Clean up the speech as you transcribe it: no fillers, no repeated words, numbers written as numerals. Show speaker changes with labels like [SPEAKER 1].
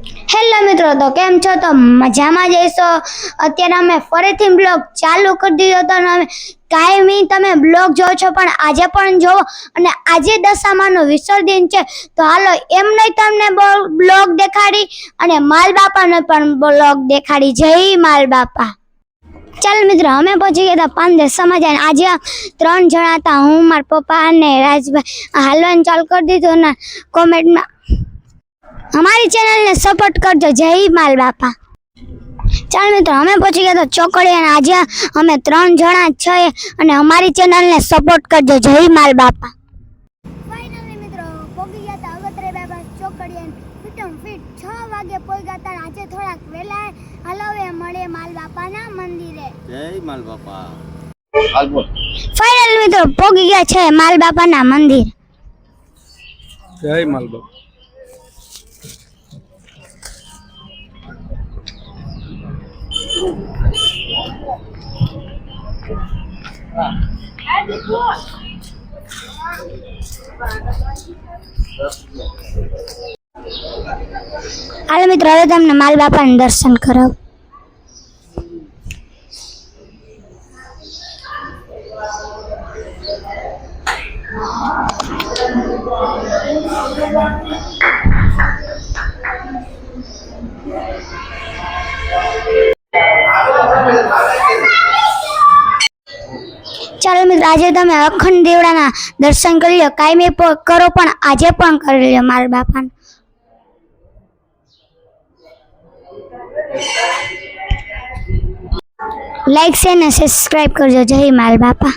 [SPEAKER 1] Hello મિત્રો, તો કેમ છો? તો મજામાં જઈશો. અત્યારે અમે ફરીથી બ્લોગ ચાલુ કરી દીધો હતો અને અમે કાયમી તમે બ્લોગ જોવો છો, પણ આજે પણ જોવો. અને આજે દશામાનું વિસર્જન છે, તો હાલો એમ નહીં તમને બ્લોગ દેખાડી અને માલ બાપાને પણ બ્લોગ દેખાડી. જય માલ બાપા. ચાલ મિત્રો, અમે પહોંચી ગયા હતા પાંદે સમાજ. આજે 3 જણા હતા, હું, મારા પપ્પા અને રાજભાઈ. હાલવાનું ચાલુ કરી દીધું અને કોમેન્ટમાં हमारी चैनल ने सपोर्ट करजो. जय माल बापा. चल मित्रों, हमें पहुंची गया तो चौकड़ी और आज हमें 3 जना छे અને हमारी चैनल ने सपोर्ट करजो. जय माल बापा. फाइनली मित्रों पहुंची गया था अगत्रे बाबा चौकड़ी અને ફિટમ ફિટ 6 વાગે પહોંચ્યા હતા. આજે થોડાક વેલા હલાવે મળે માલ બાપાના મંદિરે.
[SPEAKER 2] જય માલ બાપા.
[SPEAKER 1] ફાઇનલી મિત્રો પહોંચી ગયા છે માલ બાપાના મંદિર.
[SPEAKER 2] જય માલ બાપા.
[SPEAKER 1] હાલો મિત્રો, હવે તમને માલ બાપાના દર્શન કરાવું. ચાલો મિત્રો, આજે તમે અખંડ દેવડાના દર્શન કરી લો. કાયમી કરો પણ આજે પણ કરી લો મારા બાપાને. લાઈક શેર ને સબસ્ક્રાઇબ કરજો. જય માલ બાપા.